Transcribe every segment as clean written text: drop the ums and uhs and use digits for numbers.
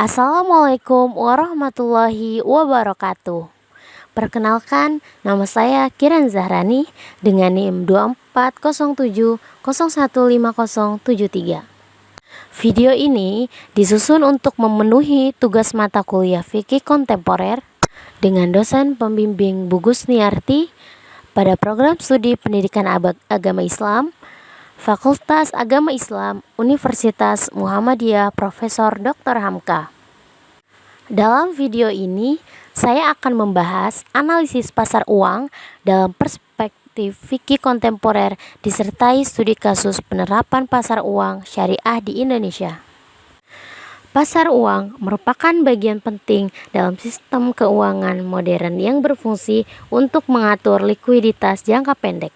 Assalamualaikum warahmatullahi wabarakatuh. Perkenalkan, nama saya Kiran Zahrani dengan NIM 2407015073. Video ini disusun untuk memenuhi tugas mata kuliah fikih kontemporer dengan dosen pembimbing Bu Gusniarti pada program studi pendidikan agama Islam Fakultas Agama Islam Universitas Muhammadiyah Profesor Dr. Hamka. Dalam video ini, saya akan membahas analisis pasar uang dalam perspektif fikih kontemporer disertai studi kasus penerapan pasar uang syariah di Indonesia. Pasar uang merupakan bagian penting dalam sistem keuangan modern yang berfungsi untuk mengatur likuiditas jangka pendek.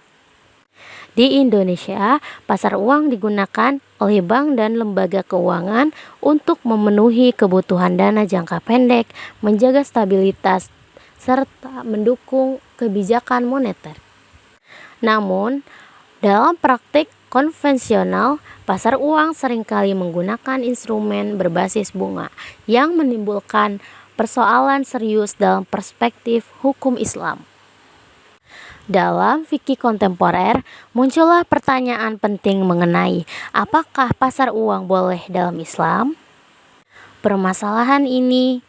Di Indonesia, pasar uang digunakan oleh bank dan lembaga keuangan untuk memenuhi kebutuhan dana jangka pendek, menjaga stabilitas, serta mendukung kebijakan moneter. Namun, dalam praktik konvensional, pasar uang seringkali menggunakan instrumen berbasis bunga yang menimbulkan persoalan serius dalam perspektif hukum Islam. Dalam fikih kontemporer, muncullah pertanyaan penting mengenai apakah pasar uang boleh dalam Islam? Permasalahan ini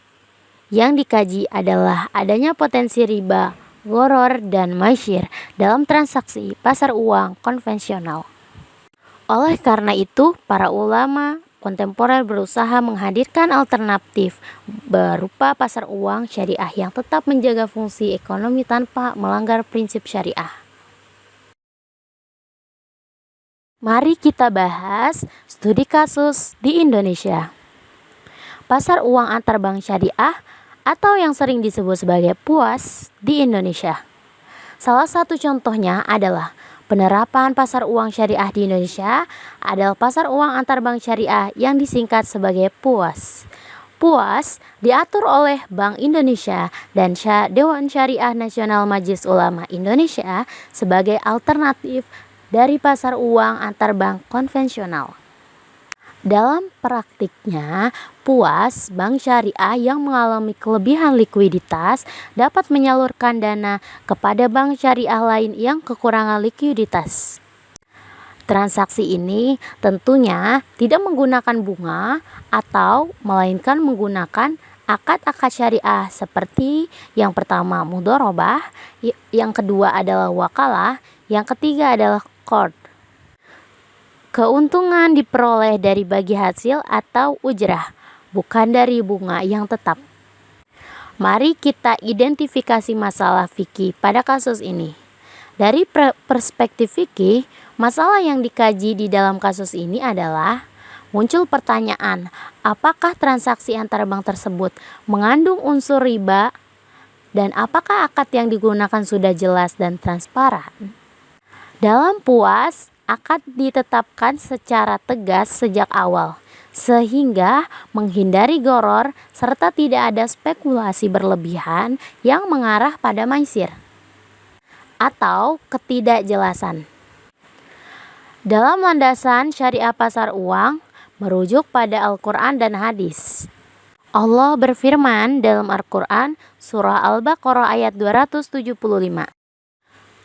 yang dikaji adalah adanya potensi riba, gharar, dan maisir dalam transaksi pasar uang konvensional. Oleh karena itu, para ulama kontemporer berusaha menghadirkan alternatif berupa pasar uang syariah yang tetap menjaga fungsi ekonomi tanpa melanggar prinsip syariah. Mari kita bahas studi kasus di Indonesia. Pasar uang antar bank syariah atau yang sering disebut sebagai PUAS di Indonesia. Salah satu contohnya adalah penerapan pasar uang syariah di Indonesia adalah pasar uang antar bank syariah yang disingkat sebagai PUAS. PUAS diatur oleh Bank Indonesia dan Dewan Syariah Nasional Majelis Ulama Indonesia sebagai alternatif dari pasar uang antar bank konvensional. Dalam praktiknya, PUAS bank syariah yang mengalami kelebihan likuiditas dapat menyalurkan dana kepada bank syariah lain yang kekurangan likuiditas. Transaksi ini tentunya tidak menggunakan bunga atau melainkan menggunakan akad-akad syariah seperti yang pertama mudharabah, yang kedua adalah wakalah, yang ketiga adalah qard. Keuntungan diperoleh dari bagi hasil atau ujrah, bukan dari bunga yang tetap. Mari kita identifikasi masalah fikih pada kasus ini. Dari perspektif fikih, masalah yang dikaji di dalam kasus ini adalah muncul pertanyaan, apakah transaksi antar bank tersebut mengandung unsur riba dan apakah akad yang digunakan sudah jelas dan transparan? Dalam PUAS, akad ditetapkan secara tegas sejak awal, sehingga menghindari gharar serta tidak ada spekulasi berlebihan yang mengarah pada maisir atau ketidakjelasan. Dalam landasan syariah pasar uang, merujuk pada Al-Quran dan hadis. Allah berfirman dalam Al-Quran surah Al-Baqarah ayat 275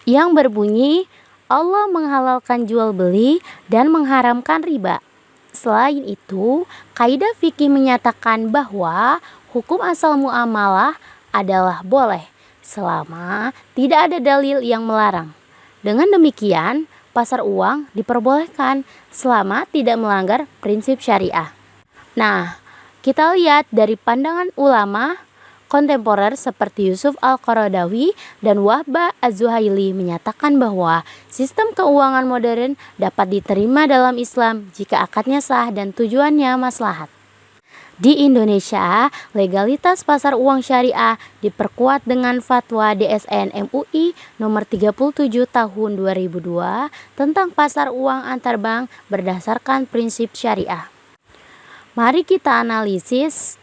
yang berbunyi, Allah menghalalkan jual beli dan mengharamkan riba. Selain itu, kaidah fikih menyatakan bahwa hukum asal muamalah adalah boleh selama tidak ada dalil yang melarang. Dengan demikian, pasar uang diperbolehkan selama tidak melanggar prinsip syariah. Nah, kita lihat dari pandangan ulama kontemporer seperti Yusuf Al-Qaradawi dan Wahbah Az-Zuhaili menyatakan bahwa sistem keuangan modern dapat diterima dalam Islam jika akadnya sah dan tujuannya maslahat. Di Indonesia, legalitas pasar uang syariah diperkuat dengan fatwa DSN MUI nomor 37 tahun 2002 tentang pasar uang antar bank berdasarkan prinsip syariah. Mari kita analisis.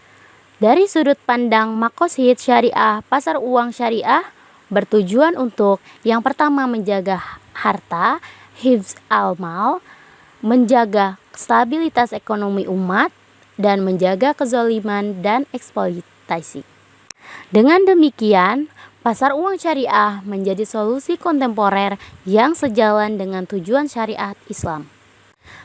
Dari sudut pandang maqasid syariah, pasar uang syariah bertujuan untuk yang pertama menjaga harta, hifz al-mal, menjaga stabilitas ekonomi umat, dan menjaga kezaliman dan eksploitasi. Dengan demikian, pasar uang syariah menjadi solusi kontemporer yang sejalan dengan tujuan syariat Islam.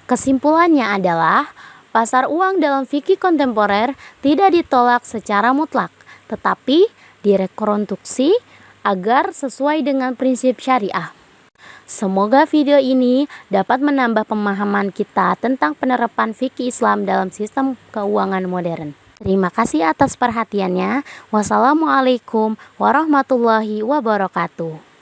Kesimpulannya adalah, pasar uang dalam fikih kontemporer tidak ditolak secara mutlak, tetapi direkonstruksi agar sesuai dengan prinsip syariah. Semoga video ini dapat menambah pemahaman kita tentang penerapan fikih Islam dalam sistem keuangan modern. Terima kasih atas perhatiannya. Wassalamualaikum warahmatullahi wabarakatuh.